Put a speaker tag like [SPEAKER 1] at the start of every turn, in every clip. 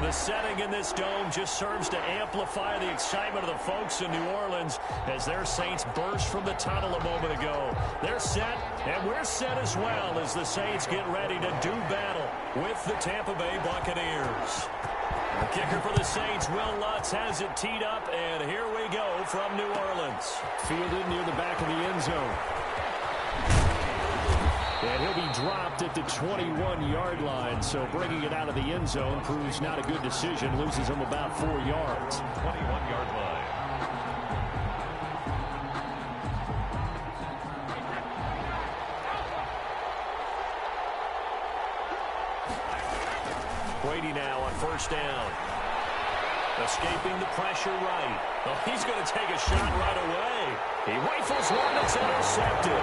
[SPEAKER 1] The setting in this dome just serves to amplify the excitement of the folks in New Orleans as their Saints burst from the tunnel a moment ago. They're set, and we're set as well as the Saints get ready to do battle with the Tampa Bay Buccaneers. The kicker for the Saints, Will Lutz, has it teed up, and here we go from New Orleans.
[SPEAKER 2] Fielded near the back of the end zone. And he'll be dropped at the 21-yard line, so bringing it out of the end zone proves not a good decision. Loses him about 4 yards.
[SPEAKER 3] 21-yard line.
[SPEAKER 1] Brady now on first down. Escaping the pressure right. Oh, he's going to take a shot right away. He rifles one that's intercepted.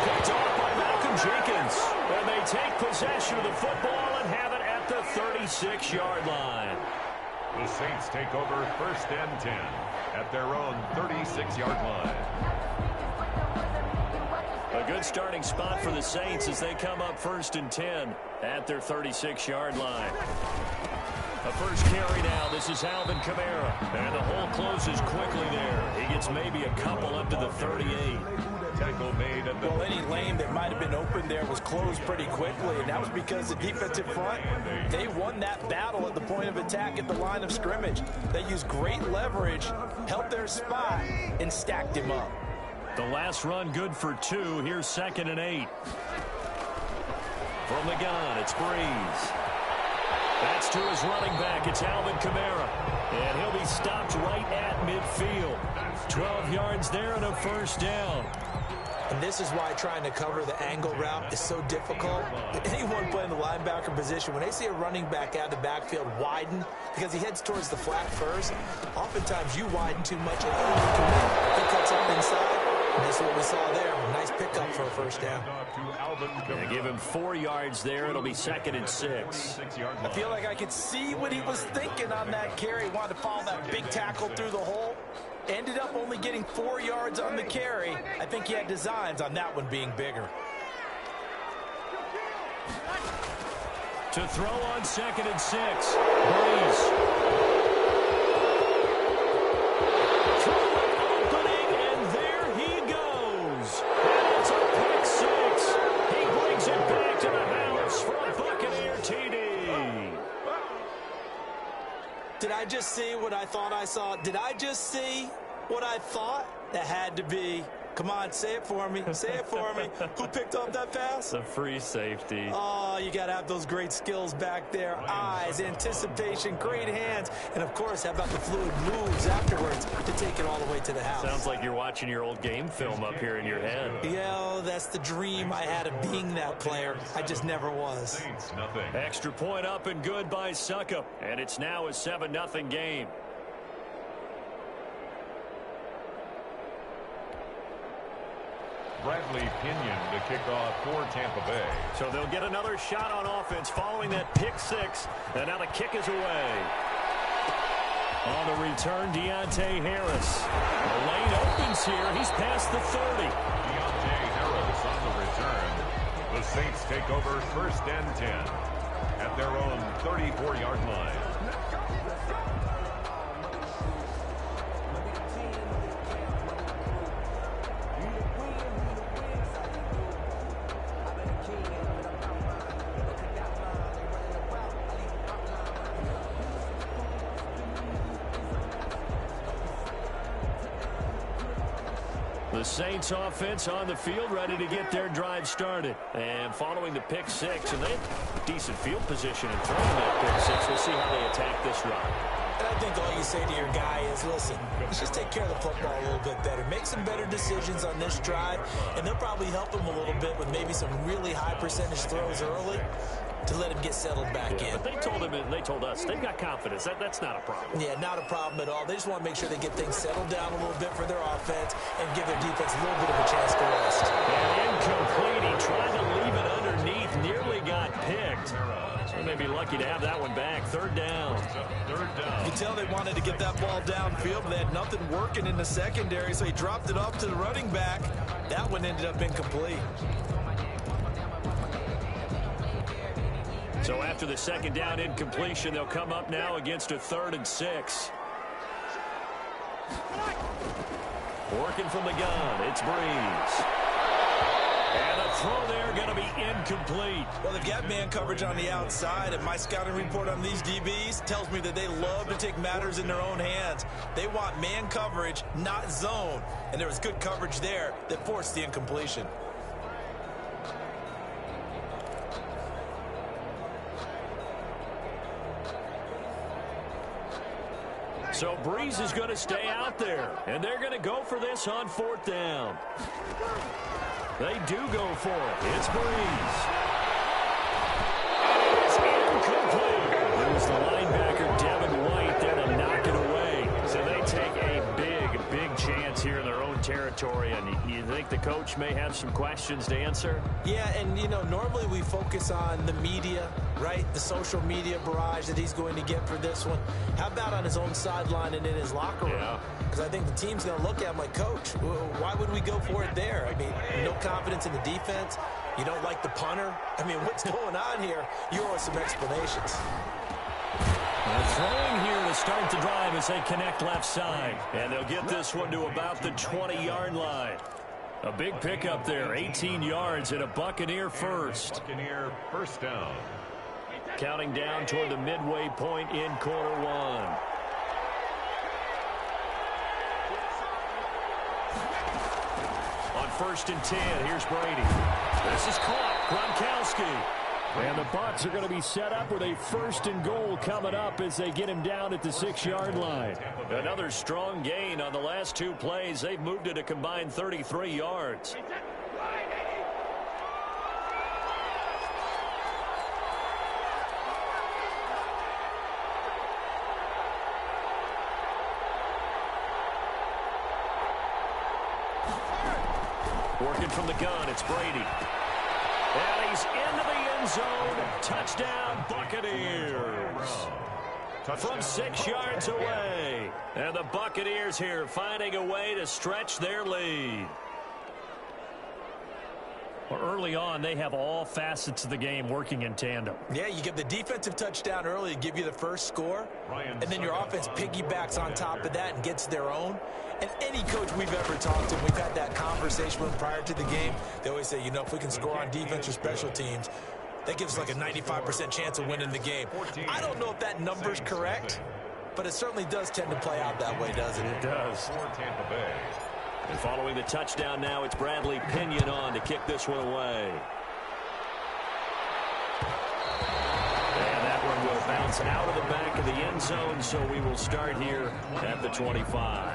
[SPEAKER 1] Picked off by Malcolm Jenkins. And they take possession of the football and have it at the 36-yard line.
[SPEAKER 3] The Saints take over first and 10 at their own 36-yard line.
[SPEAKER 1] A good starting spot for the Saints as they come up first and 10 at their 36-yard line. A first carry now. This is Alvin Kamara. And the hole closes quickly there. He gets maybe a couple up to the 38.
[SPEAKER 3] Tackle made at the
[SPEAKER 4] well, any lane that might have been open there was closed pretty quickly, and that was because the defensive front, they won that battle at the point of attack at the line of scrimmage. They used great leverage, held their spot, and stacked him up.
[SPEAKER 1] The last run good for 2. Here's 2nd and 8. From the gun, it's Breeze. That's to his running back. It's Alvin Kamara. And he'll be stopped right at midfield. 12 yards there and a first down.
[SPEAKER 4] And this is why trying to cover the angle route is so difficult. Anyone playing the linebacker position, when they see a running back out of the backfield widen, because he heads towards the flat first, oftentimes you widen too much and he cuts up inside. And this is what we saw there. A nice pickup for a first down.
[SPEAKER 1] They give him 4 yards there. It'll be 2nd and 6.
[SPEAKER 4] I feel like I could see what he was thinking on that carry. He wanted to follow that big tackle through the hole. Ended up only getting 4 yards on the carry. I think he had designs on that one being bigger.
[SPEAKER 1] To throw on 2nd and 6. Breeze.
[SPEAKER 4] Did I just see what I thought I saw? Did I just see what I thought? That had to be. Come on, say it for me. Say it for me. Who picked up that pass?
[SPEAKER 1] The free safety.
[SPEAKER 4] Oh, you got to have those great skills back there. Eyes, anticipation, great hands. And, of course, how about the fluid moves afterwards to take it all the way to the house?
[SPEAKER 1] Sounds like you're watching your old game film up here in your head.
[SPEAKER 4] Yeah, that's the dream I had of being that player. I just never was.
[SPEAKER 1] Extra point up and good by Suckup. And it's now a 7-0 game.
[SPEAKER 3] Bradley Pinion to kick off for Tampa Bay.
[SPEAKER 1] So they'll get another shot on offense following that pick 6. And now the kick is away. On the return, Deontay Harris. The lane opens here. He's past the 30.
[SPEAKER 3] Deontay Harris on the return. The Saints take over first and 10 at their own 34-yard line.
[SPEAKER 1] The Saints offense on the field, ready to get their drive started. And following the pick 6, and they have decent field position in throwing that pick 6. We'll see how they attack this run.
[SPEAKER 4] And I think all you say to your guy is, listen, let's just take care of the football a little bit better. Make some better decisions on this drive, and they'll probably help him a little bit with maybe some really high percentage throws early to let him get settled back in.
[SPEAKER 1] But they told him, and they told us, they've got confidence. That's not a problem.
[SPEAKER 4] Yeah, not a problem at all. They just want to make sure they get things settled down a little bit for their offense and give their defense a little bit of a chance to rest.
[SPEAKER 1] And incomplete. He tried to leave it underneath, nearly got picked. They may be lucky to have that one back. 3rd down.
[SPEAKER 4] You can tell they wanted to get that ball downfield, but they had nothing working in the secondary, so he dropped it off to the running back. That one ended up incomplete.
[SPEAKER 1] So after the second down incompletion, they'll come up now against a 3rd and 6. Working from the gun, it's Breeze. And the throw there going to be incomplete.
[SPEAKER 4] Well, they've got man coverage on the outside, and my scouting report on these DBs tells me that they love to take matters in their own hands. They want man coverage, not zone. And there was good coverage there that forced the incompletion.
[SPEAKER 1] So Breeze is going to stay out there, and they're going to go for this on 4th down. They do go for it. It's Breeze. And it's incomplete. It was the linebacker, Devin White, there to knock it away. So they take a big chance here in their own territory, and you think the coach may have some questions to answer?
[SPEAKER 4] Yeah, and, you know, normally we focus on the media, right? The social media barrage that he's going to get for this one. How about on his own sideline and in his locker room?
[SPEAKER 1] Yeah.
[SPEAKER 4] Because I think the team's going to look at him like, Coach, why would we go for it there? I mean, no confidence in the defense. You don't like the punter. I mean, what's going on here? You owe us some explanations.
[SPEAKER 1] Throwing here to start the drive as they connect left side. And they'll get this one to about the 20-yard line. A big pickup there, 18 yards and a Buccaneer first.
[SPEAKER 3] Buccaneer first down.
[SPEAKER 1] Counting down toward the midway point in quarter one. On 1st and 10, here's Brady. This is caught. Gronkowski.
[SPEAKER 2] And the Bucs are going to be set up with a 1st and goal coming up as they get him down at the 6-yard line.
[SPEAKER 1] Another strong gain on the last 2 plays. They've moved it a combined 33 yards. Working from the gun, it's Brady. And he's into the end zone. Touchdown, Buccaneers. From 6 yards away. And the Buccaneers here finding a way to stretch their lead.
[SPEAKER 2] Well, early on, they have all facets of the game working in tandem.
[SPEAKER 4] Yeah, you get the defensive touchdown early to give you the first score, and then your offense piggybacks on top of that and gets their own. And any coach we've ever talked to, we've had that conversation with them prior to the game. They always say, you know, if we can score on defense or special teams, that gives us like a 95% chance of winning the game. I don't know if that number's correct, but it certainly does tend to play out that way, doesn't it?
[SPEAKER 1] It does.
[SPEAKER 3] For Tampa Bay.
[SPEAKER 1] And following the touchdown now, it's Bradley Pinion on to kick this one away. And that one will bounce out of the back of the end zone, so we will start here at the 25.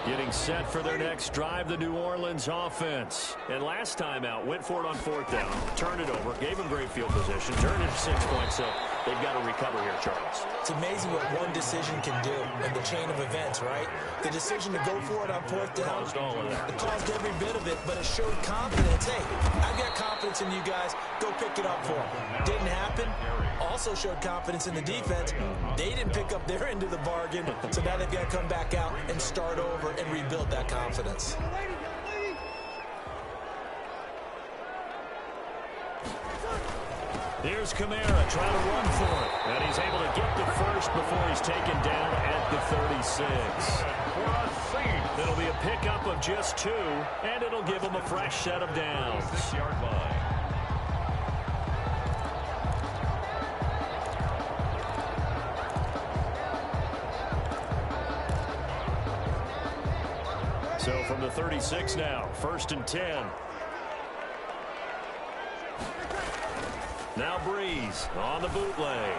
[SPEAKER 1] Getting set for their next drive, the New Orleans offense. And last time out, went for it on 4th down, turned it over, gave them great field position, turned it 6 points, so they've got to recover here, Charles.
[SPEAKER 4] It's amazing what one decision can do in the chain of events, right? The decision to go for it on 4th down.
[SPEAKER 1] Caused all of that.
[SPEAKER 4] It caused every bit of it, but it showed confidence. Hey, I've got confidence in you guys. Go pick it up for them. Didn't happen. Also showed confidence in the defense. They didn't pick up their end of the bargain, so now they've got to come back out and start over and rebuild that confidence.
[SPEAKER 1] Here's Kamara trying to run for it. And he's able to get the first before he's taken down at the 36. It'll be a pickup of just 2, and it'll give him a fresh set of downs.
[SPEAKER 3] 6-yard line.
[SPEAKER 1] So from the 36 now, 1st and 10. Now Breeze on the bootleg.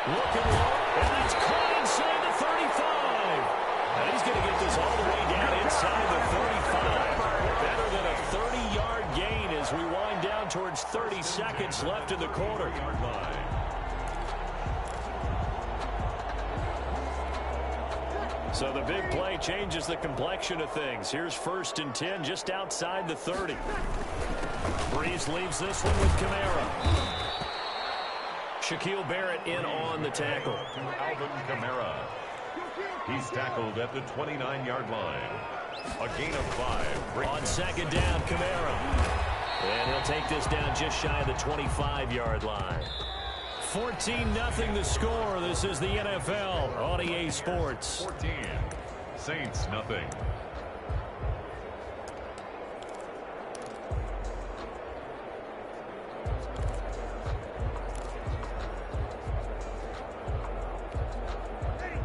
[SPEAKER 1] Looking low, and that's caught inside the 35. And he's going to get this all the way down inside the 35. Better than a 30-yard gain as we wind down towards 30 seconds left in the quarter. So the big play changes the complexion of things. Here's 1st and 10 just outside the 30. Breeze leaves this one with Kamara. Shaquille Barrett in on the tackle.
[SPEAKER 3] Alvin Kamara. He's tackled at the 29-yard line. A gain of 5.
[SPEAKER 1] On second down, Kamara. And he'll take this down just shy of the 25-yard line. 14-0 the score. This is the NFL on EA Sports.
[SPEAKER 3] 14. Saints nothing.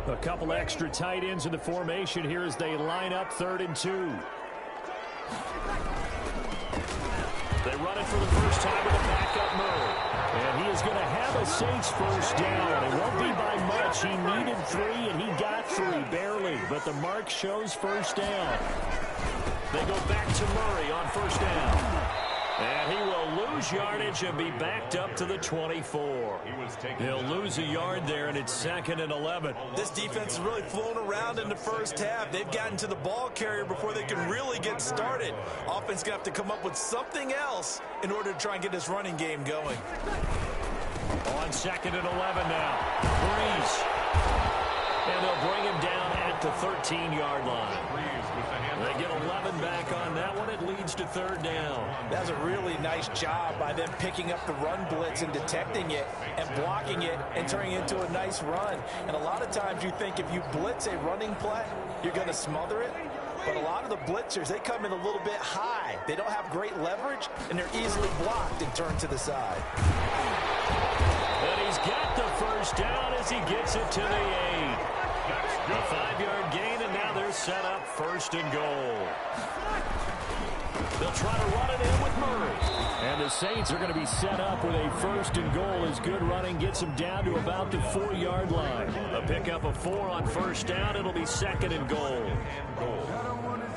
[SPEAKER 2] A couple extra tight ends in the formation here as they line up 3rd and 2.
[SPEAKER 1] They run it for the first time with a backup Murray.
[SPEAKER 2] And he is going to have a Saints first down. It won't be by much. He needed 3, and he got 3, barely. But the mark shows first down.
[SPEAKER 1] They go back to Murray on first down. And he will lose yardage and be backed up to the 24. He'll lose a yard there, and it's 2nd and 11.
[SPEAKER 4] This defense has really flown around in the first half. They've gotten to the ball carrier before they can really get started. Offense going to have to come up with something else in order to try and get this running game going.
[SPEAKER 1] On 2nd and 11 now. Breeze. And they'll bring him down at the 13-yard line. They get 11 back on that one. It leads to 3rd down.
[SPEAKER 4] That was a really nice job by them picking up the run blitz and detecting it and blocking it and turning it into a nice run. And a lot of times you think if you blitz a running play, you're going to smother it. But a lot of the blitzers, they come in a little bit high. They don't have great leverage, and they're easily blocked and turned to the side.
[SPEAKER 1] And he's got the first down as he gets it to the 8. A 5-yard gain, and now they're set up 1st and goal. They'll try to run it in with Murray.
[SPEAKER 2] And the Saints are going to be set up with a 1st and goal as good running gets them down to about the 4-yard line.
[SPEAKER 1] A pickup of 4 on first down. It'll be 2nd and goal.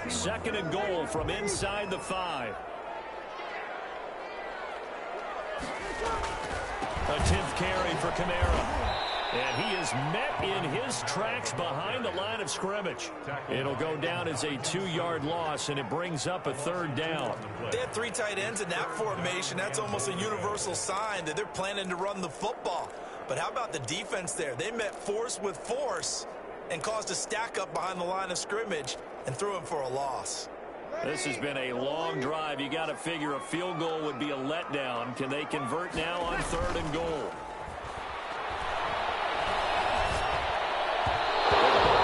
[SPEAKER 1] 2nd and goal from inside the 5. A 10th carry for Kamara. And he is met in his tracks behind the line of scrimmage. It'll go down as a 2-yard loss, and it brings up a 3rd down.
[SPEAKER 4] They have 3 tight ends in that formation. That's almost a universal sign that they're planning to run the football. But how about the defense there? They met force with force and caused a stack up behind the line of scrimmage and threw him for a loss.
[SPEAKER 1] This has been a long drive. You got to figure a field goal would be a letdown. Can they convert now on 3rd and goal?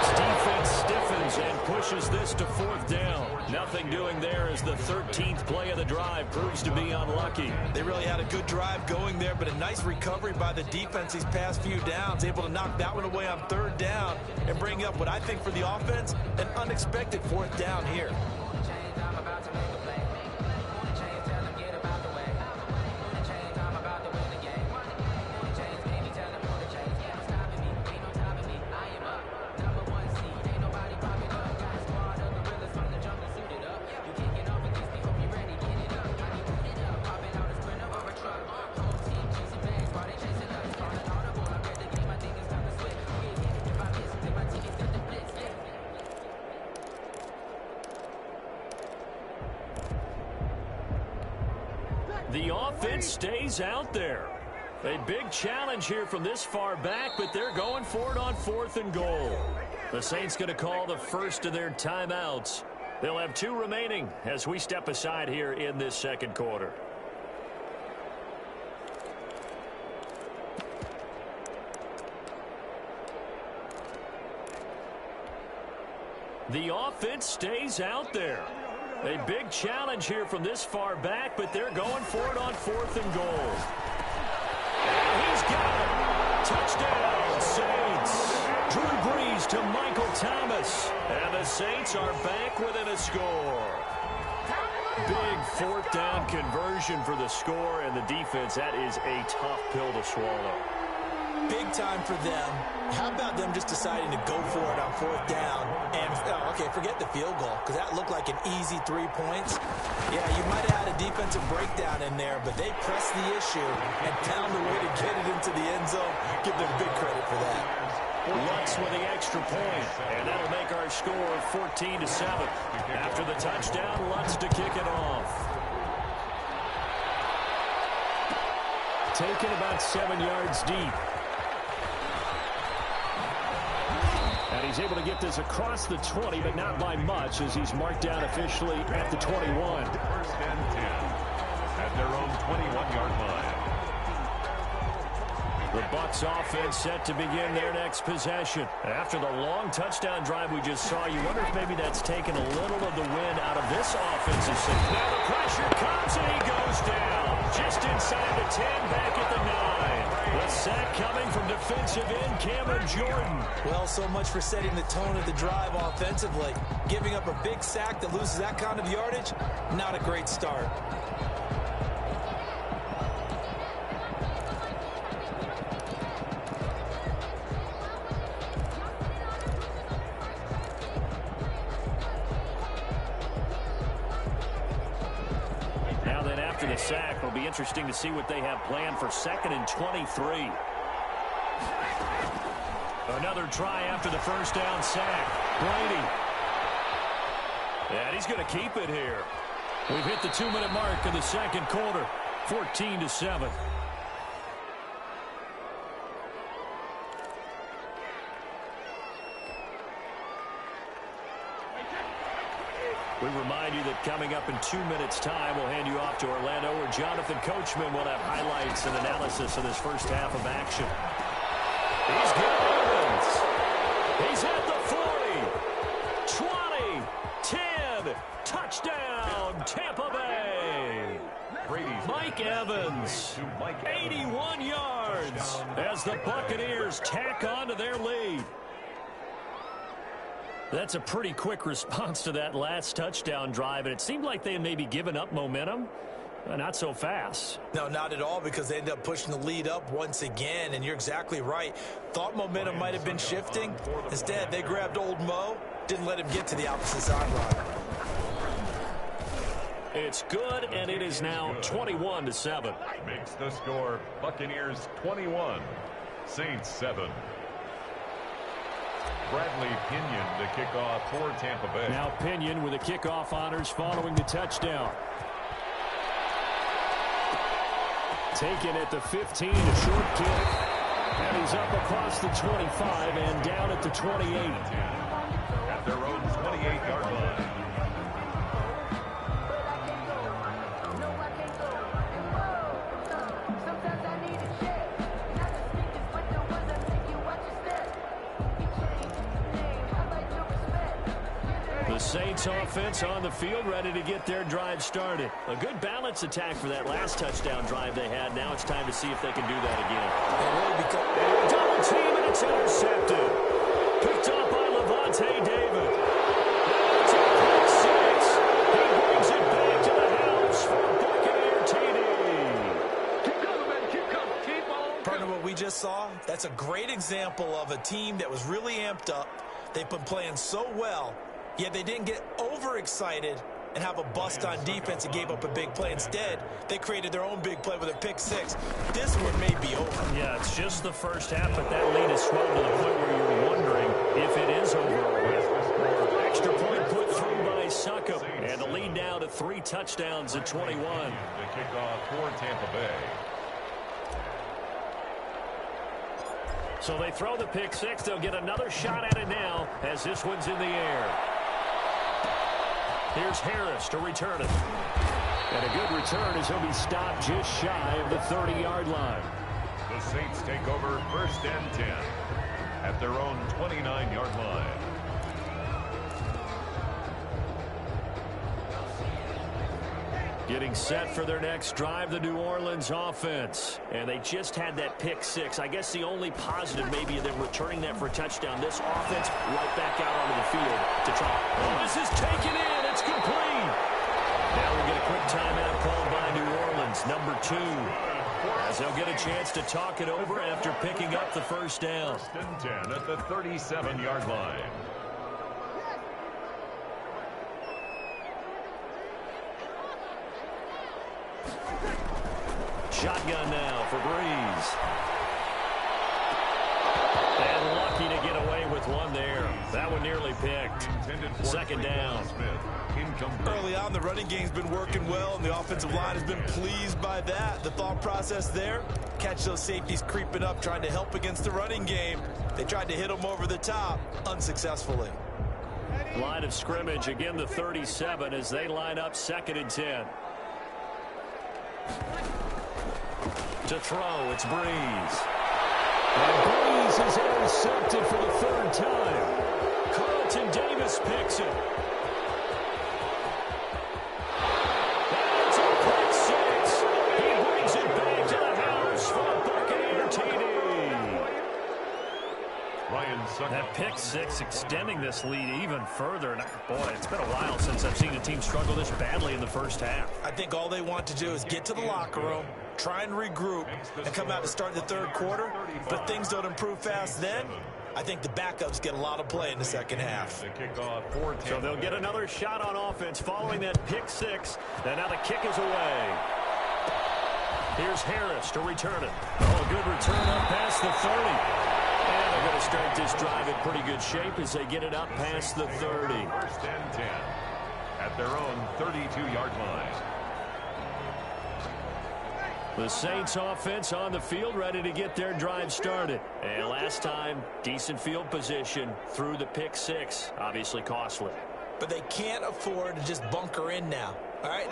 [SPEAKER 1] Defense stiffens and pushes this to 4th down. Nothing doing there as the 13th play of the drive proves to be unlucky.
[SPEAKER 4] They really had a good drive going there, but a nice recovery by the defense these past few downs, able to knock that one away on 3rd down and bring up what I think for the offense, an unexpected 4th down here.
[SPEAKER 1] The offense stays out there. A big challenge here from this far back, but they're going for it on 4th and goal. The Saints going to call the first of their timeouts. They'll have 2 remaining as we step aside here in this 2nd quarter. The offense stays out there. A big challenge here from this far back, but they're going for it on 4th and goal. And he's got it. Touchdown, Saints. Drew Brees to Michael Thomas. And the Saints are back within a score. Big 4th down conversion for the score, and the defense, that is a tough pill to swallow.
[SPEAKER 4] Big time for them. How about them just deciding to go for it on 4th down? And, okay, forget the field goal, because that looked like an easy 3 points. Yeah, you might have had a defensive breakdown in there, but they pressed the issue and found a way to get it into the end zone. Give them big credit for that.
[SPEAKER 1] Lutz with the extra point, and that'll make our score 14-7. After the touchdown, Lutz to kick it off.
[SPEAKER 2] Taken about 7 yards deep. And he's able to get this across the 20, but not by much, as he's marked down officially at the 21.
[SPEAKER 3] First and 10 at their own 21-yard line.
[SPEAKER 1] The Bucs offense set to begin their next possession. After the long touchdown drive we just saw, you wonder if maybe that's taken a little of the wind out of this offensive system. Now the pressure comes and he goes down. Just inside the 10, back at the 9. The sack coming from defensive end Cameron Jordan.
[SPEAKER 4] Well, so much for setting the tone of the drive offensively. Giving up a big sack that loses that kind of yardage, not a great start.
[SPEAKER 1] After the sack, it'll be interesting to see what they have planned for 2nd and 23. Another try after the first down sack. Brady. And he's going to keep it here. We've hit the 2-minute mark of the second quarter. 14-7. We remind you that coming up in 2 minutes' time, we'll hand you off to Orlando, where Jonathan Coachman will have highlights and analysis of this first half of action. He's got Evans. He's at the 40, 20, 10, touchdown, Tampa Bay. Mike Evans, 81 yards as the Buccaneers tack on to their lead. That's a pretty quick response to that last touchdown drive, and it seemed like they had maybe given up momentum. Not so fast.
[SPEAKER 4] No, not at all, because they ended up pushing the lead up once again, and you're exactly right. Thought momentum might have been shifting. Instead, they grabbed old Mo, didn't let him get to the opposite sideline.
[SPEAKER 1] It's good, and it is now 21-7.
[SPEAKER 3] Makes the score Buccaneers 21, Saints 7. Bradley Pinion to kick off for Tampa Bay.
[SPEAKER 2] Now Pinion with the kickoff honors following the touchdown. Taken at the 15, a short kick. And he's up across the 25 and down at the 28.
[SPEAKER 3] At their own 28-yard line.
[SPEAKER 1] The Saints offense on the field, ready to get their drive started. A good balance attack for that last touchdown drive they had. Now it's time to see if they can do that again. Double team, and it's intercepted. Picked up by Levante David. It's a pick six. He brings it back to the house for Buccaneer TD.
[SPEAKER 5] Keep coming, man. Keep coming. Keep on.
[SPEAKER 4] Partner, what we just saw, that's a great example of a team that was really amped up. They've been playing so well. Yet they didn't get overexcited and have a bust on defense and gave up a big play. Instead, they created their own big play with a pick six. This one may be over.
[SPEAKER 1] Yeah, it's just the first half, but that lead is swelled to the point where you're wondering if it is over with. Extra point put through by Succop, and the lead now to 3 touchdowns at 21.
[SPEAKER 3] The kickoff for Tampa Bay.
[SPEAKER 1] So they throw the pick six. They'll get another shot at it now as this one's in the air. Here's Harris to return it.
[SPEAKER 2] And a good return as he'll be stopped just shy of the 30-yard line.
[SPEAKER 3] The Saints take over 1st and 10 at their own 29-yard line.
[SPEAKER 1] Getting set for their next drive, the New Orleans offense. And they just had that pick six. I guess the only positive maybe of them returning that for a touchdown. This offense right back out onto the field to try. Oh, this is taken in. It's complete. Now we'll get a quick timeout called by New Orleans, number 2. As they'll get a chance to talk it over after picking up the first down.
[SPEAKER 3] 1st and 10 at the 37-yard line.
[SPEAKER 1] Shotgun now for Breeze. And lucky to get away with one there. That one nearly picked. Second down.
[SPEAKER 4] Early on, the running game's been working well, and the offensive line has been pleased by that. The thought process there, catch those safeties creeping up, trying to help against the running game. They tried to hit them over the top, unsuccessfully.
[SPEAKER 1] Line of scrimmage, again the 37 as they line up 2nd and 10. To throw, it's Breeze.
[SPEAKER 2] And Breeze is intercepted for the 3rd time.
[SPEAKER 1] Carlton Davis picks it. That pick six extending this lead even further. And boy, it's been a while since I've seen a team struggle this badly in the first half.
[SPEAKER 4] I think all they want to do is get to the locker room, try and regroup, and come out to start the 3rd quarter. But things don't improve fast then. I think the backups get a lot of play in the second half.
[SPEAKER 1] So they'll get another shot on offense following that pick six. And now the kick is away. Here's Harris to return it. Oh, good return up past the 30. And they're going to start this drive in pretty good shape as they get it up past the 30.
[SPEAKER 3] 1st and 10 at their own 32-yard line.
[SPEAKER 1] The Saints offense on the field, ready to get their drive started. And last time, decent field position through the pick six. Obviously costly.
[SPEAKER 4] But they can't afford to just bunker in now. All right,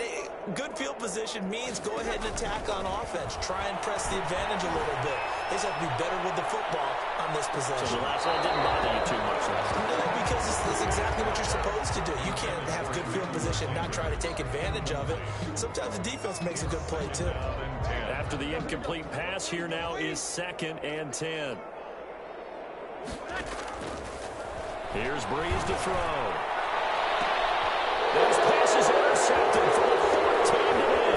[SPEAKER 4] good field position means go ahead and attack on offense. Try and press the advantage a little bit. They just have to be better with the football on this possession.
[SPEAKER 1] So the last one didn't bother you too much last time?
[SPEAKER 4] No, because it's exactly what you're supposed to do. You can't have good field position, not try to take advantage of it. Sometimes the defense makes a good play, too.
[SPEAKER 1] After the incomplete pass, here now is 2nd and 10. Here's Breeze to throw. Those passes intercepted for the 4th time today.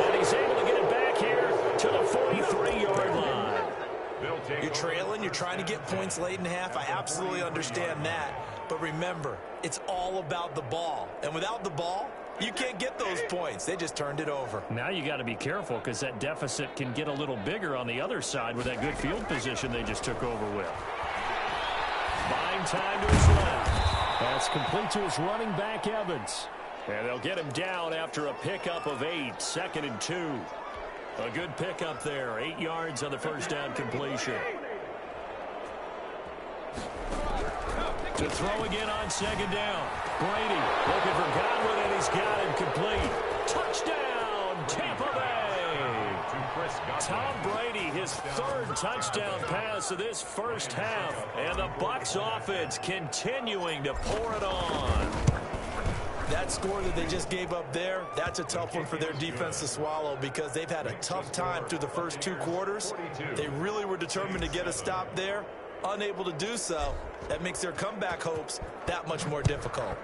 [SPEAKER 1] And he's able to get it back here to the 43-yard line.
[SPEAKER 4] You're trailing. You're trying to get points late in the half. I absolutely understand that. But remember, it's all about the ball. And without the ball, you can't get those points. They just turned it over.
[SPEAKER 1] Now you got to be careful because that deficit can get a little bigger on the other side with that good field position they just took over with. Buying time to his left.
[SPEAKER 2] That's complete to his running back, Evans.
[SPEAKER 1] And they'll get him down after a pickup of 8. 2nd and 2. A good pickup there. 8 yards on the first down completion. To throw again on 2nd down. Brady looking for Godwin, and he's got him complete. Touchdown, Tampa Bay. Tom Brady, his 3rd touchdown pass of this first half. And the Bucs offense continuing to pour it on.
[SPEAKER 4] That score that they just gave up there, that's a tough one for their defense to swallow because they've had a tough time through the first 2 quarters. They really were determined to get a stop there. Unable to do so. That makes their comeback hopes that much more difficult.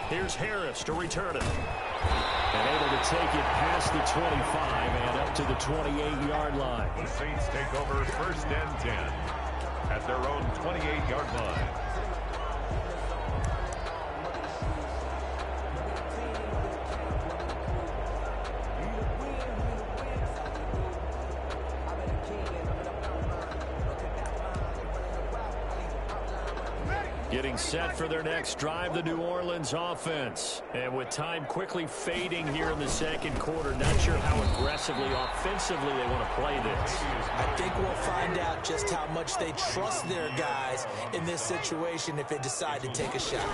[SPEAKER 1] Here's Harris to return it.
[SPEAKER 2] And able to take it past the 25 and up to the 28-yard line.
[SPEAKER 3] The Saints take over 1st and 10 at their own 28-yard line.
[SPEAKER 1] Getting set for their next drive, the New Orleans offense. And with time quickly fading here in the 2nd quarter, not sure how aggressively, offensively they want to play this.
[SPEAKER 4] I think we'll find out just how much they trust their guys in this situation if they decide to take a shot.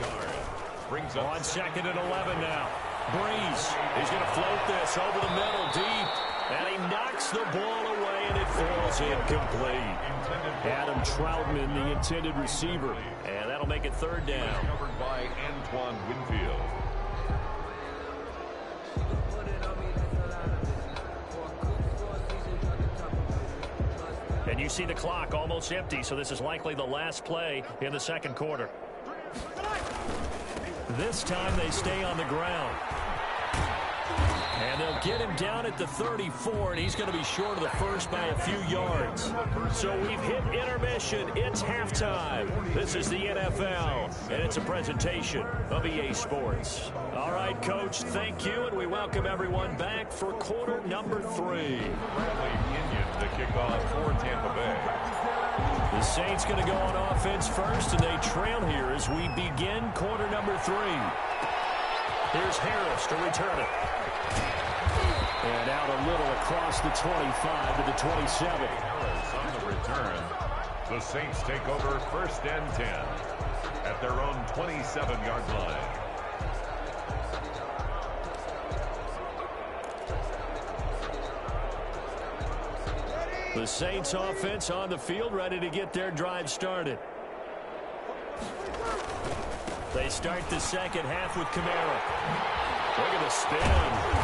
[SPEAKER 1] On 2nd and 11 now. Breeze, he's going to float this over the middle deep. And he knocks the ball away, and it falls incomplete.
[SPEAKER 2] Adam Troutman, the intended receiver.
[SPEAKER 1] And that'll make it 3rd down.
[SPEAKER 3] Covered by Antoine Winfield.
[SPEAKER 1] And you see the clock almost empty, so this is likely the last play in the 2nd quarter. This time they stay on the ground.
[SPEAKER 2] And they'll get him down at the 34, and he's going to be short of the first by a few yards. So we've hit intermission. It's halftime. This is the NFL, and it's a presentation of EA Sports. All right, Coach, thank you, and we welcome everyone back for quarter number 3.
[SPEAKER 3] Bradley Pinion to kick off for Tampa Bay.
[SPEAKER 2] The Saints going to go on offense first, and they trail here as we begin quarter number 3. Here's Harris to return it. And out a little across the 25 to the 27.
[SPEAKER 3] Harris on the return. The Saints take over first and 10 at their own 27-yard line.
[SPEAKER 2] The Saints offense on the field, ready to get their drive started. They start the second half with Kamara. Look at the spin.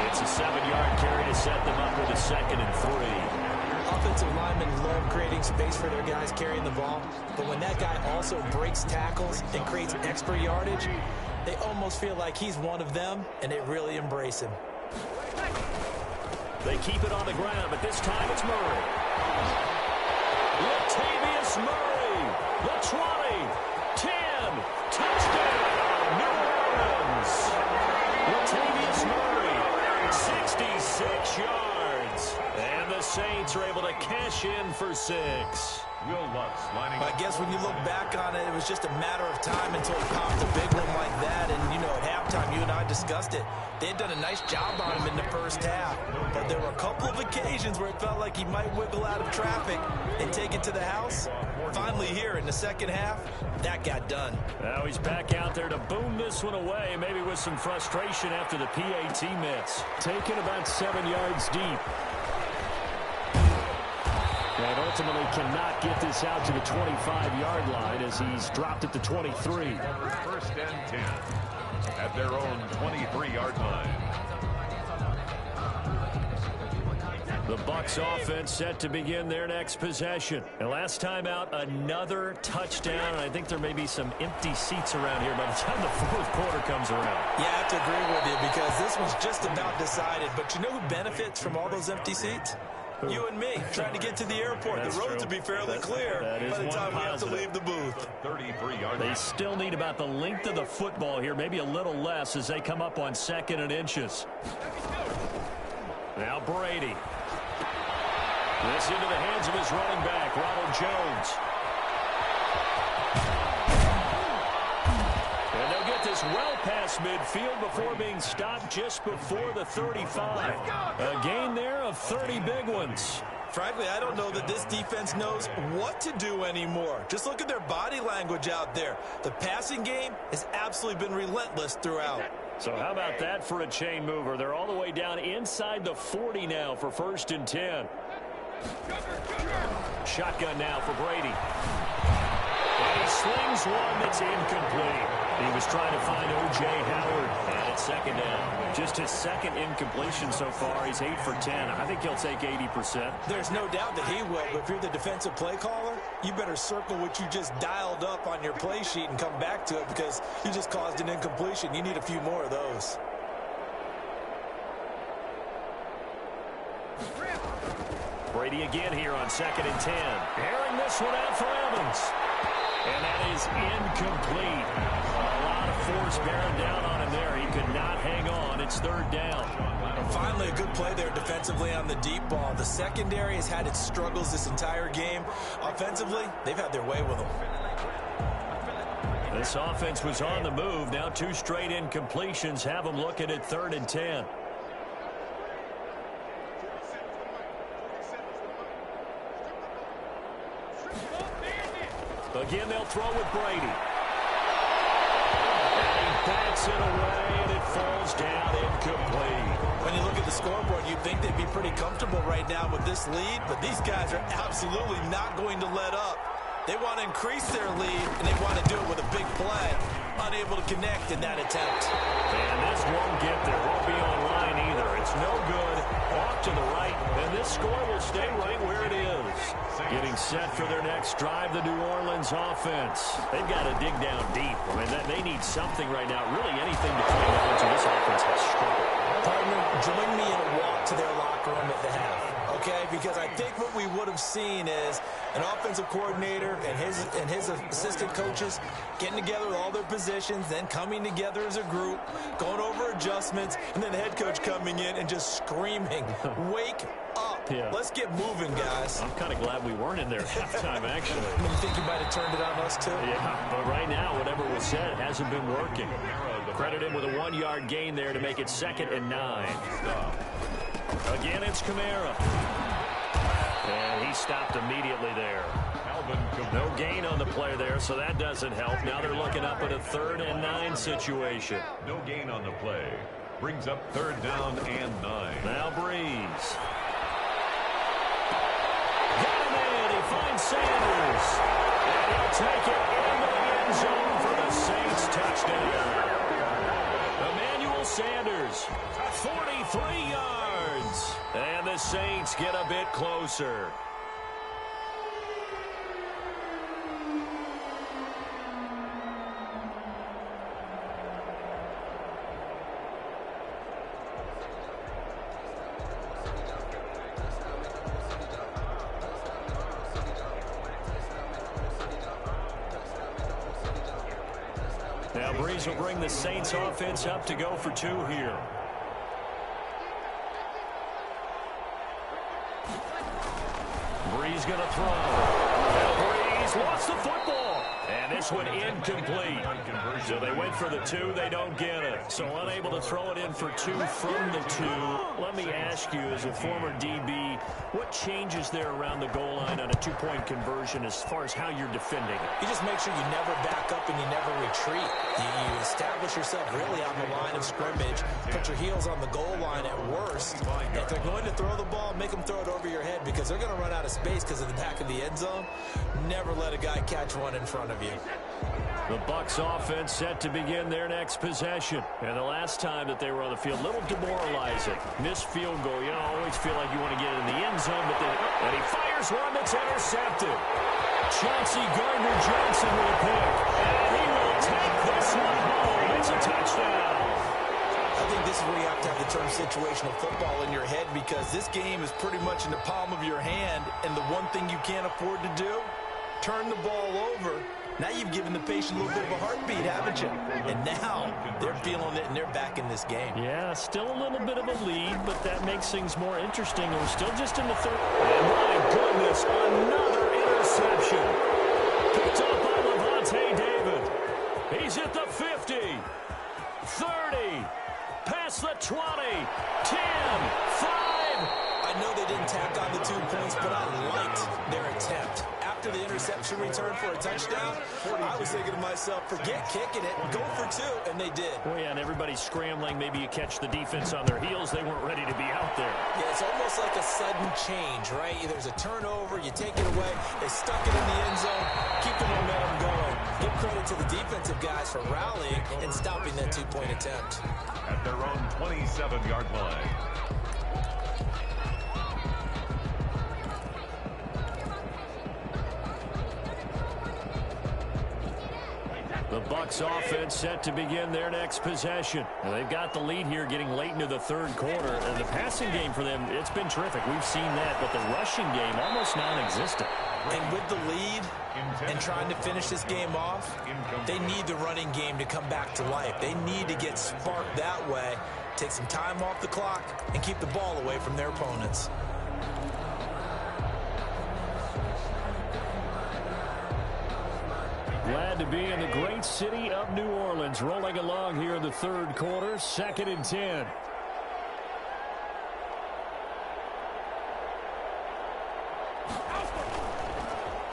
[SPEAKER 2] It's a 7-yard carry to set them up with a 2nd and 3.
[SPEAKER 4] Offensive linemen love creating space for their guys carrying the ball, but when that guy also breaks tackles and creates extra yardage, they almost feel like he's one of them, and they really embrace him.
[SPEAKER 2] They keep it on the ground, but this time it's Murray. Latavius Murray, the 20, 10, touchdown, New Orleans. Latavius Murray, 66 yards. And the Saints are able to cash in for 6.
[SPEAKER 3] Will Lutz lining
[SPEAKER 4] I guess when you look back on it, it was just a matter of time until he popped a big one like that. And, you know, at halftime, you and I discussed it. They had done a nice job on him in the first half. But there were a couple of occasions where it felt like he might wiggle out of traffic and take it to the house. Finally here in the second half, that got done.
[SPEAKER 2] Now he's back out there to boom this one away, maybe with some frustration after the PAT miss. Taken about 7 yards deep. And ultimately cannot get this out to the 25-yard line as he's dropped at the 23.
[SPEAKER 3] first and 10 at their own 23-yard line.
[SPEAKER 2] The Bucs offense set to begin their next possession. And last time out, another touchdown. And I think there may be some empty seats around here by the time the fourth quarter comes around.
[SPEAKER 4] Yeah, I have to agree with you because this one's just about decided. But you know who benefits from all those empty seats? You and me, trying to get to the airport.
[SPEAKER 2] That's
[SPEAKER 4] the roads
[SPEAKER 2] true.
[SPEAKER 4] will be fairly clear by the time we have to leave the booth.
[SPEAKER 3] 33-yard
[SPEAKER 2] They
[SPEAKER 3] line.
[SPEAKER 2] still need about the length of the football here, maybe a little less as they come up on 2nd and inches. Now Brady. This into the hands of his running back, Ronald Jones. And they'll get this well past midfield before being stopped just before the 35. A gain there of 30 big ones.
[SPEAKER 4] Frankly, I don't know that this defense knows what to do anymore. Just look at their body language out there. The passing game has absolutely been relentless throughout.
[SPEAKER 2] So how about that for a chain mover? They're all the way down inside the 40 now for 1st and 10. Shotgun now for Brady. And he slings one that's incomplete. He was trying to find O.J. Howard. And it's 2nd down. Just his 2nd incompletion so far. He's 8 for 10. I think he'll take 80%.
[SPEAKER 4] There's no doubt that he will, but if you're the defensive play caller, you better circle what you just dialed up on your play sheet and come back to it because you just caused an incompletion. You need a few more of those.
[SPEAKER 2] Brady again here on 2nd and 10. Airing this one out for Evans. And that is incomplete. A lot of force bearing down on him there. He could not hang on. It's 3rd down.
[SPEAKER 4] And finally, a good play there defensively on the deep ball. The secondary has had its struggles this entire game. Offensively, they've had their way with them.
[SPEAKER 2] This offense was on the move. Now 2 straight incompletions have them looking at 3rd and 10. Again, they'll throw with Brady. And he backs it away, and it falls down incomplete.
[SPEAKER 4] When you look at the scoreboard, you'd think they'd be pretty comfortable right now with this lead, but these guys are absolutely not going to let up. They want to increase their lead, and they want to do it with a big play. Unable to connect in that attempt.
[SPEAKER 2] And this won't get there. Won't be online either. It's no good. Off to the right, and this
[SPEAKER 1] score will stay right where it is. Getting set for their next drive, the New Orleans offense. They've got to dig down deep. I mean, they need something right now, really anything to cling on to. This offense has struggled.
[SPEAKER 4] Partner, join me in a walk to their locker room at the half. Okay, because I think what we would have seen is an offensive coordinator and his assistant coaches getting together with all their positions, then coming together as a group, going over adjustments, and then the head coach coming in and just screaming, "Wake up.
[SPEAKER 1] Yeah.
[SPEAKER 4] Let's get moving, guys."
[SPEAKER 1] I'm kind of glad we weren't in there at halftime, actually.
[SPEAKER 4] You think you might have turned it on us, too?
[SPEAKER 1] Yeah, but right now, whatever was said hasn't been working. Credit him with a 1-yard gain there to make it 2nd and 9. Again, it's Kamara. And he stopped immediately there. No gain on the play there, so that doesn't help. Now they're looking up at a 3rd and 9 situation.
[SPEAKER 3] No gain on the play. Brings up 3rd down and 9.
[SPEAKER 1] Now Breeze. Got him in. He finds Sanders. And he'll take it into the end zone for the Saints touchdown. Emmanuel Sanders, 43 yards. And the Saints get a bit closer. Now Breeze will bring the Saints offense up to go for 2 here. Breeze going to throw. Now Breeze lost the football. And this one incomplete. So they went for the 2. They don't get it. So unable to throw it in for 2 from the 2. Let me ask you, as a former DB, what changes there around the goal line on a 2-point conversion as far as how you're defending it?
[SPEAKER 4] You just make sure you never back up and you never retreat. You establish yourself really on the line of scrimmage, put your heels on the goal line at worst. If they're going to throw the ball, make them throw it over your head because they're going to run out of space because of the back of the end zone. Never let a guy catch one in front of you.
[SPEAKER 1] The Bucs offense set to begin their next possession. And the last time that they were on the field, a little demoralizing. Missed field goal. You know, always feel like you want to get in the end zone, but then and he fires one that's intercepted. Chauncey Gardner-Johnson with a pick. And he will take this one home. It's a touchdown.
[SPEAKER 4] I think this is where you have to have the term situational football in your head because this game is pretty much in the palm of your hand, and the one thing you can't afford to do, turn the ball over. Now you've given the patient a little bit of a heartbeat, haven't you? And now they're feeling it, and they're back in this game.
[SPEAKER 1] Yeah, still a little bit of a lead, but that makes things more interesting. We're still just in the 3rd. And my goodness, another interception. Picked up by Levante David. He's at the 50, 30, past the 20, 10, 5.
[SPEAKER 4] I know they didn't tack on the 2 points, but I liked their attempt. After the interception return for a touchdown, I was thinking to myself, forget kicking it, go for 2, and they did.
[SPEAKER 1] Oh, yeah, and everybody's scrambling. Maybe you catch the defense on their heels. They weren't ready to be out there.
[SPEAKER 4] Yeah, it's almost like a sudden change, right? There's a turnover, you take it away, they stuck it in the end zone, keep the momentum going. Give credit to the defensive guys for rallying and stopping that 2-point attempt.
[SPEAKER 3] At their own 27-yard line.
[SPEAKER 1] The Bucs offense set to begin their next possession. And they've got the lead here getting late into the 3rd quarter. And the passing game for them, it's been terrific. We've seen that, but the rushing game almost non-existent.
[SPEAKER 4] And with the lead and trying to finish this game off, they need the running game to come back to life. They need to get sparked that way, take some time off the clock, and keep the ball away from their opponents.
[SPEAKER 1] Glad to be in the great city of New Orleans. Rolling along here in the 3rd quarter, 2nd and 10.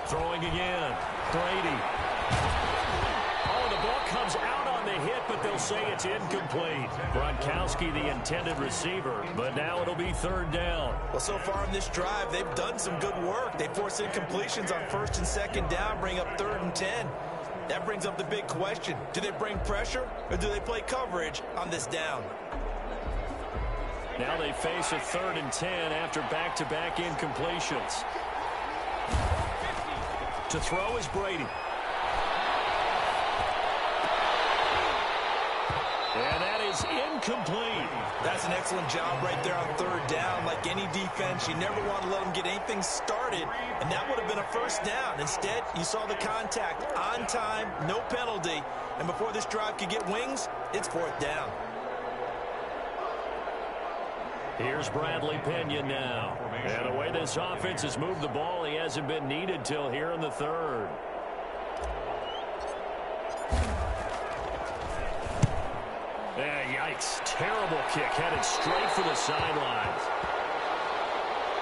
[SPEAKER 1] Throwing again. Brady. Oh, the ball comes out on the hit, but they'll say it's incomplete. Gronkowski, the intended receiver, but now it'll be 3rd down.
[SPEAKER 4] Well, so far in this drive, they've done some good work. They force incompletions on 1st and 2nd down, bring up 3rd and 10. That brings up the big question. Do they bring pressure or do they play coverage on this down?
[SPEAKER 1] Now they face a 3rd and 10 after back-to-back incompletions. To throw is Brady. And that is incomplete.
[SPEAKER 4] That's an excellent job right there on 3rd down. Like any defense, you never want to let them get anything started, and that would have been a 1st down. Instead, you saw the contact on time, no penalty, and before this drive could get wings, it's 4th down.
[SPEAKER 1] Here's Bradley Pena now. And the way this offense has moved the ball, he hasn't been needed till here in the 3rd. Yikes. Terrible kick headed straight for the sidelines.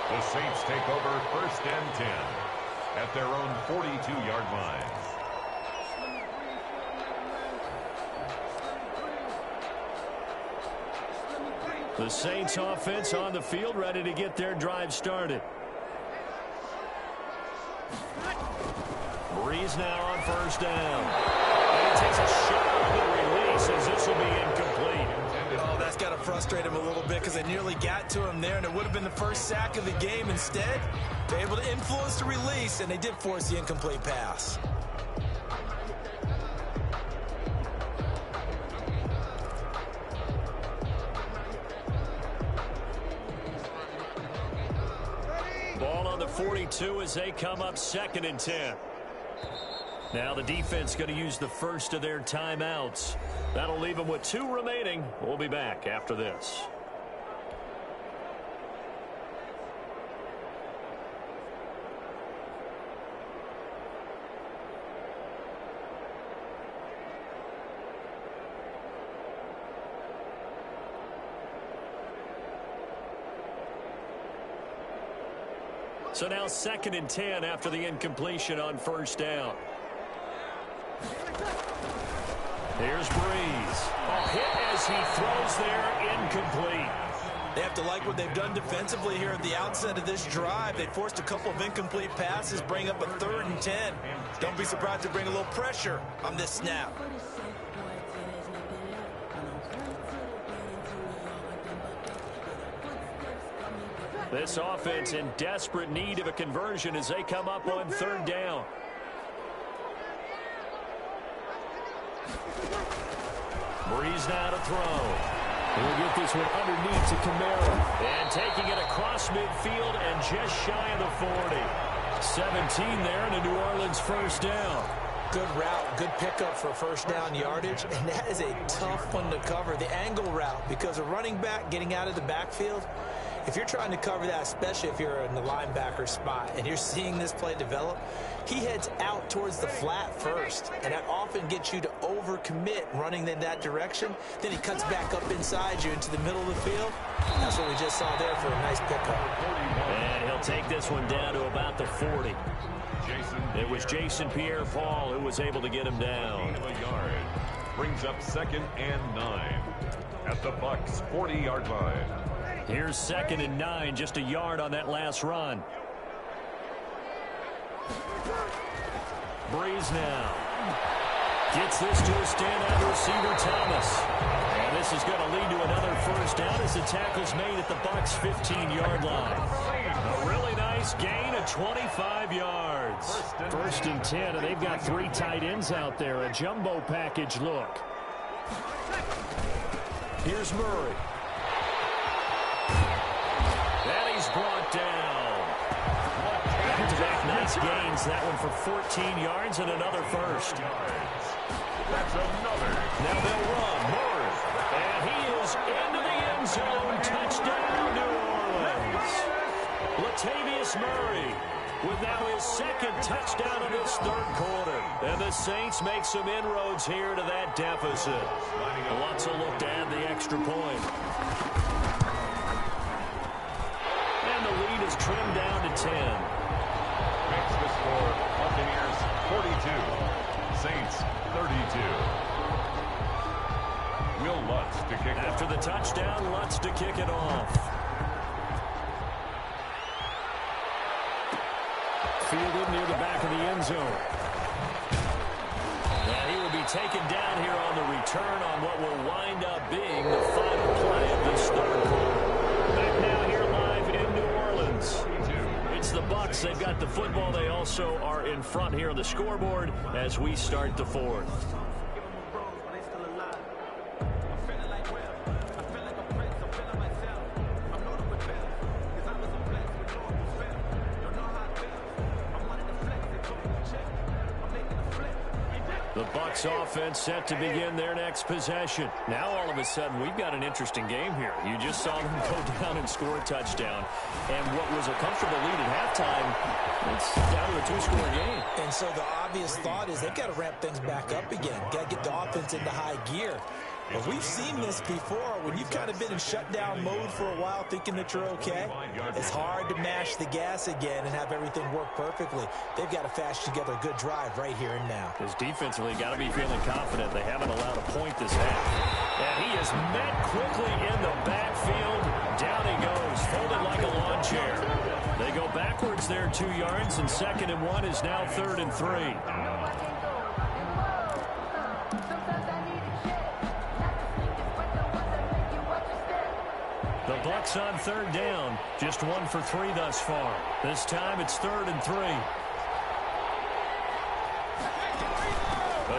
[SPEAKER 3] The Saints take over 1st and 10 at their own 42-yard line.
[SPEAKER 1] The Saints offense on the field, ready to get their drive started. Breeze now on 1st down. And he takes a shot on the release as this will be incomplete.
[SPEAKER 4] Oh, that's got to frustrate him a little bit because they nearly got to him there, and it would have been the 1st sack of the game. Instead, they're able to influence the release, and they did force the incomplete pass.
[SPEAKER 1] Ball on the 42 as they come up 2nd and 10. Now the defense going to use the first of their timeouts. That'll leave them with 2 remaining. We'll be back after this. So now 2nd and 10 after the incompletion on 1st down. Here's Breeze. A hit as he throws there, incomplete.
[SPEAKER 4] They have to like what they've done defensively here at the outset of this drive. They forced a couple of incomplete passes, bring up a 3rd and 10. Don't be surprised to bring a little pressure on this snap.
[SPEAKER 1] This offense in desperate need of a conversion as they come up on 3rd down. Breeze now to throw. We'll get this one underneath to Kamara. And taking it across midfield and just shy of the 40. 17 there and a New Orleans 1st down.
[SPEAKER 4] Good route, good pickup for 1st down yardage, and that is a tough one to cover. The angle route, because a running back getting out of the backfield, if you're trying to cover that, especially if you're in the linebacker spot and you're seeing this play develop, he heads out towards the flat first, and that often gets you to overcommit running in that direction. Then he cuts back up inside you into the middle of the field. That's what we just saw there for a nice pickup.
[SPEAKER 1] And he'll take this one down to about the 40. It was Jason Pierre-Paul who was able to get him down.
[SPEAKER 3] A yard. Brings up 2nd and 9 at the Bucs 40-yard line.
[SPEAKER 1] Here's 2nd and 9, just a yard on that last run. Breeze now. Gets this to a standout receiver, Thomas. And this is going to lead to another 1st down as the tackle's made at the Bucs 15-yard line. A really nice gain of 25 yards. 1st and 10, and they've got 3 tight ends out there. A jumbo package look. Here's Murray. And he's brought down. Back-to-back nice gains. That one for 14 yards and another 1st.
[SPEAKER 3] That's another.
[SPEAKER 1] Now they'll run. Murray. And he is into the end zone. Touchdown, New Orleans. Latavius Murray with now his 2nd touchdown of this 3rd quarter. And the Saints make some inroads here to that deficit. Lots of look to add the extra point. And the lead is trimmed down to 10.
[SPEAKER 3] Makes the score Buccaneers 42, Saints 32. Will Lutz to kick off.
[SPEAKER 1] After the touchdown, Lutz to kick it off. Fielded near the back of the end zone. And he will be taken down here on the return on what will wind up being the final play of this 3rd quarter. back now here live in New Orleans. It's the Bucs. They've got the football. They also are in front here on the scoreboard as we start the fourth. The Bucs offense set to begin their next possession. Now all of a sudden we've got an interesting game here. You just saw them go down and score a touchdown. And what was a comfortable lead at halftime, it's down to a two-score game.
[SPEAKER 4] And so the obvious thought is they've got to ramp things back up again. Got to get the offense into high gear. But we've seen this before. When you've kind of been in shutdown mode for a while thinking that you're okay, it's hard to mash the gas again and have everything work perfectly. They've got to fashion together a good drive right here and now.
[SPEAKER 1] His defensively got to be feeling confident. They haven't allowed a point this half. And he is met quickly in the backfield. Down he goes, folded like a lawn chair. They go backwards there 2 yards, and 2nd and 1 is now 3rd and 3. The Bucs on 3rd down, just 1 for 3 thus far. This time it's 3rd and 3.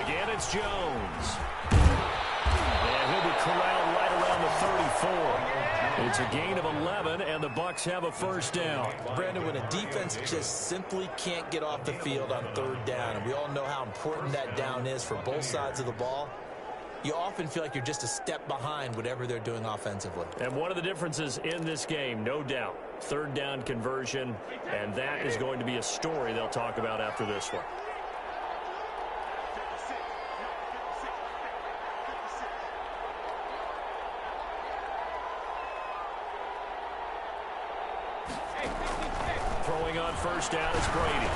[SPEAKER 1] Again, it's Jones. And he'll be corralled right around the 34. It's a gain of 11, and the Bucs have a 1st down.
[SPEAKER 4] Brandon, when a defense just simply can't get off the field on 3rd down, and we all know how important that down is for both sides of the ball, you often feel like you're just a step behind whatever they're doing offensively.
[SPEAKER 1] And one of the differences in this game, no doubt, 3rd down conversion, and that is going to be a story they'll talk about after this one. Throwing on 1st down is Brady.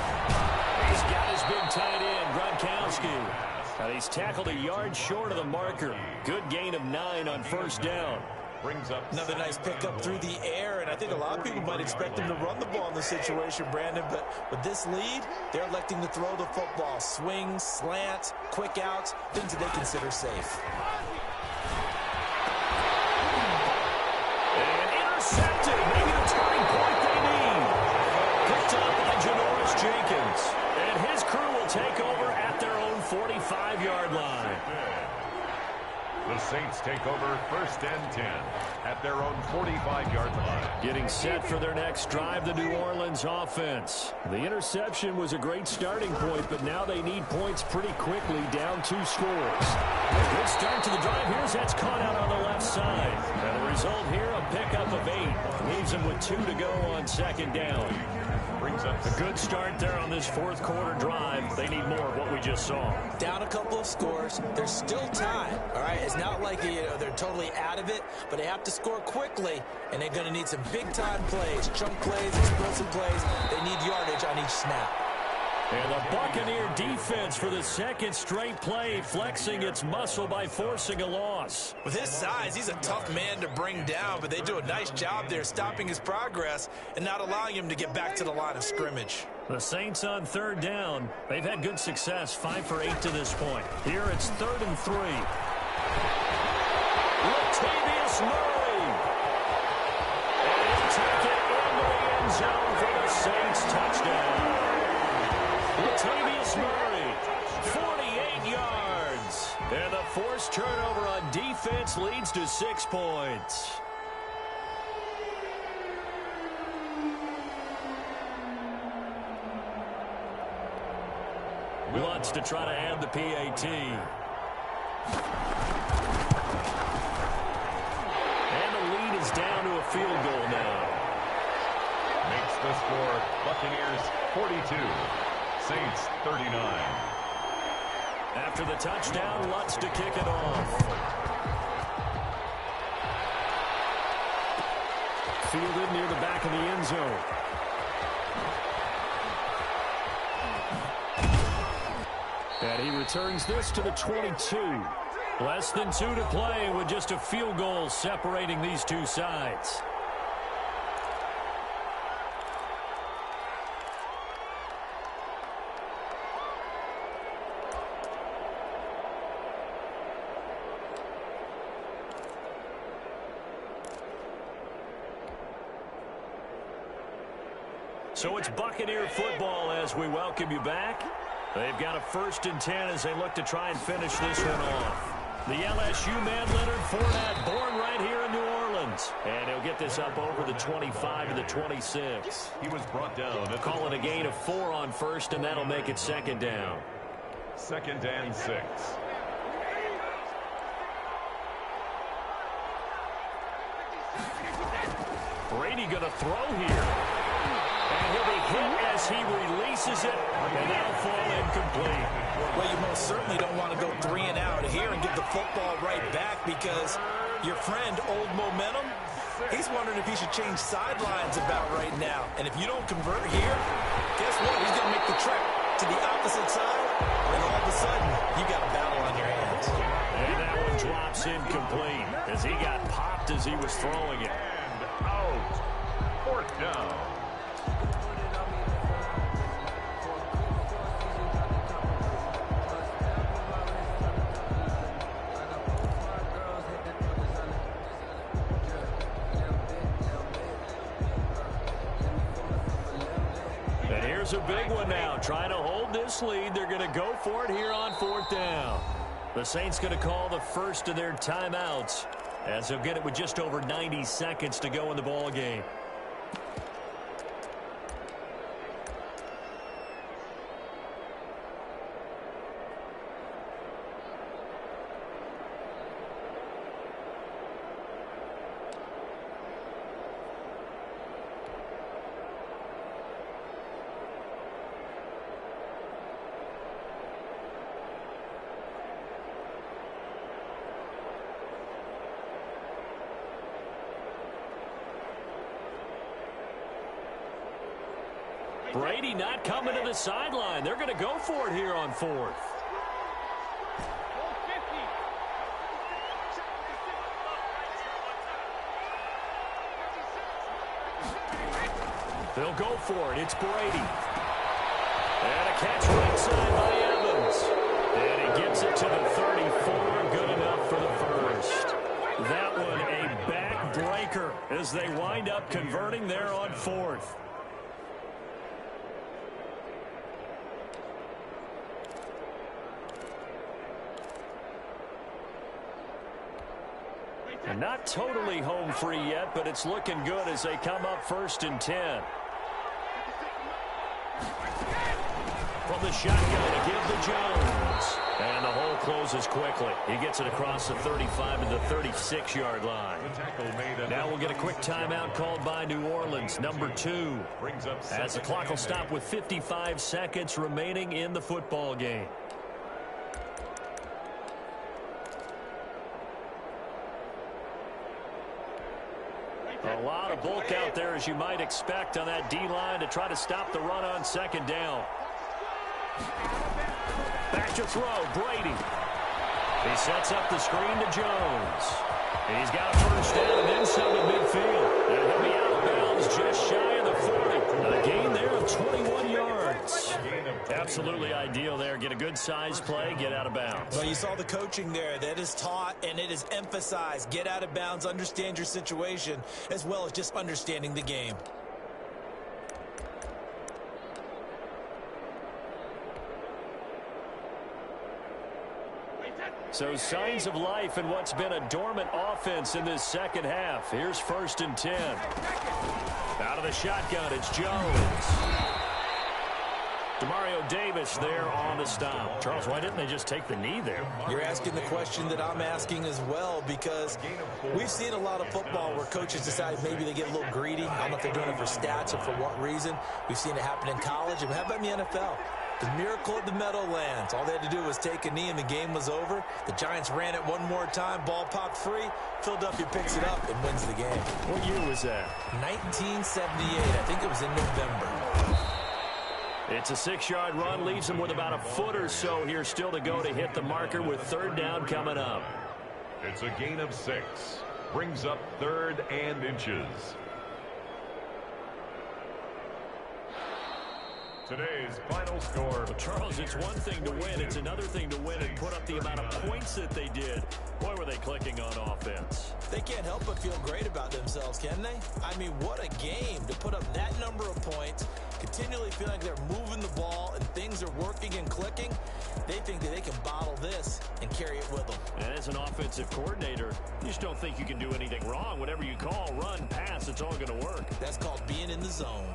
[SPEAKER 1] He's got his big tight end, Gronkowski. And he's tackled a yard short of the marker. Good gain of 9 on 1st down.
[SPEAKER 3] Brings up
[SPEAKER 4] another nice pickup through the air, and I think a lot of people might expect him to run the ball in this situation, Brandon, but with this lead, they're electing to throw the football. Swings, slants, quick outs, things that they consider safe.
[SPEAKER 1] And intercepted, maybe the turning point they need. Picked up by Janoris Jenkins. And his crew will take over at their own 45-yard line.
[SPEAKER 3] the Saints take over 1st and 10 at their own 45-yard line.
[SPEAKER 1] Getting set for their next drive, the New Orleans offense. The interception was a great starting point, but now they need points pretty quickly, down 2 scores. A good start to the drive. Here's that's caught out on the left side. And the result here, a pickup of 8. Leaves them with 2 to go on 2nd down.
[SPEAKER 3] Brings up
[SPEAKER 1] a good start there on this 4th quarter drive. They need more of what we just saw.
[SPEAKER 4] Down a couple of scores. There's still time. All right, it's not like they're totally out of it, but they have to score quickly, and they're going to need some big-time plays, chunk plays, explosive plays. They need yardage on each snap.
[SPEAKER 1] And the Buccaneer defense for the 2nd straight play, flexing its muscle by forcing a loss.
[SPEAKER 4] With his size, he's a tough man to bring down, but they do a nice job there stopping his progress and not allowing him to get back to the line of scrimmage.
[SPEAKER 1] The Saints on 3rd down. They've had good success, 5 for 8 to this point. Here it's 3rd and 3. Latavius Murray. And he'll take it into the end zone for the Saints touchdown. Latavius Murray, 48 yards. And the forced turnover on defense leads to 6 points. Wants to try to add the PAT. And the lead is down to a field goal now.
[SPEAKER 3] Makes the score Buccaneers 42. Saints 39.
[SPEAKER 1] After the touchdown, Lutz to kick it off. Fielded near the back of the end zone. And he returns this to the 22. Less than 2 to play with just a field goal separating these two sides. So it's Buccaneer football as we welcome you back. They've got a 1st and 10 as they look to try and finish this one off. The LSU man, Leonard Fournette, born right here in New Orleans. And he'll get this up over the 25 to the 26.
[SPEAKER 3] He was brought down.
[SPEAKER 1] Call it a gain of 4 on 1st, and that'll make it 2nd down.
[SPEAKER 3] 2nd and 6.
[SPEAKER 1] Brady going to throw here. And he'll be hit as he releases it, and that'll fall incomplete.
[SPEAKER 4] Well, you most certainly don't want to go 3 and out here and get the football right back because your friend, Old Momentum, he's wondering if he should change sidelines about right now. And if you don't convert here, guess what? He's going to make the trek to the opposite side, and all of a sudden, you got a battle on your hands.
[SPEAKER 1] And that one drops incomplete as he got popped as he was throwing it.
[SPEAKER 3] And out. 4th down.
[SPEAKER 1] And here's a big one now. Trying to hold this lead. They're going to go for it here on 4th down. The Saints going to call the first of their timeouts as they'll get it with just over 90 seconds to go in the ball game. Brady not coming to the sideline. They're going to go for it here on 4th. They'll go for it. It's Brady. And a catch right side by Evans. And he gets it to the 34. Good enough for the first. That one a backbreaker as they wind up converting there on 4th. And not totally home free yet, but it's looking good as they come up 1st and 10. From the shotgun to give to Jones. And the hole closes quickly. He gets it across the 35 to the 36-yard line. Now we'll get a quick timeout called by New Orleans, number 2. As the clock will stop with 55 seconds remaining in the football game. A lot of bulk out there, as you might expect, on that D-line to try to stop the run on 2nd down. Back to throw, Brady. He sets up the screen to Jones. And he's got a 1st down and then some to midfield. And he'll be out of bounds just shy of the 40. A gain there of 21 yards. Absolutely ideal there. Get a good size play, get out of bounds.
[SPEAKER 4] Well, you saw the coaching there. That is taught and it is emphasized. Get out of bounds, understand your situation, as well as just understanding the game.
[SPEAKER 1] So signs of life in what's been a dormant offense in this 2nd half. Here's 1st and 10. Out of the shotgun, it's Jones. Demario Davis there on the stop. Charles, why didn't they just take the knee there?
[SPEAKER 4] You're asking the question that I'm asking as well, because we've seen a lot of football where coaches decide maybe they get a little greedy. I don't know if they're doing it for stats or for what reason. We've seen it happen in college. And how about in the NFL? The miracle of the Meadowlands. All they had to do was take a knee and the game was over. The Giants ran it one more time. Ball popped free. Philadelphia picks it up and wins the game.
[SPEAKER 1] What year was that?
[SPEAKER 4] 1978. I think it was in November.
[SPEAKER 1] It's a 6-yard run. Leaves him with about a foot or so here still to go to hit the marker with 3rd down coming up.
[SPEAKER 3] It's a gain of 6. Brings up 3rd and inches. Today's final score.
[SPEAKER 1] Well, Charles, it's one thing to win. It's another thing to win and put up the amount of points that they did. Boy, were they clicking on offense.
[SPEAKER 4] They they can't help but feel great about themselves, can they? I mean, what a game to put up that number of points, continually feeling like they're moving the ball and things are working and clicking. They think that they can bottle this and carry it with them.
[SPEAKER 1] And as an offensive coordinator, you just don't think you can do anything wrong. Whatever you call, run, pass, it's all going to work.
[SPEAKER 4] That's called being in the zone.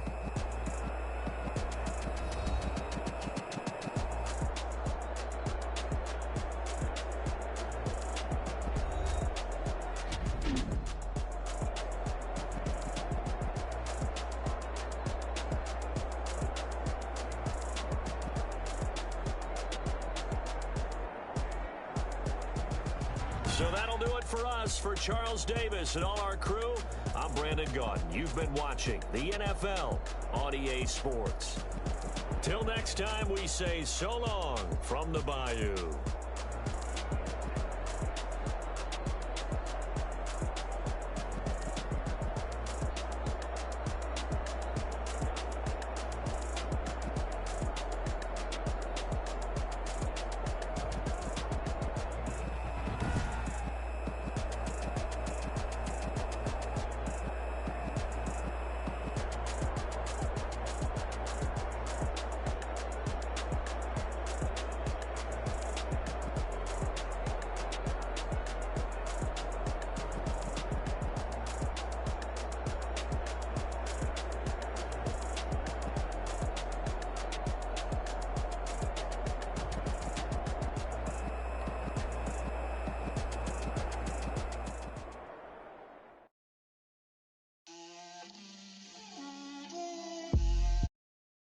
[SPEAKER 1] So that'll do it for us. For Charles Davis and all our crew, I'm Brandon Gaudin. You've been watching the NFL on EA Sports. Till next time, we say so long from the Bayou.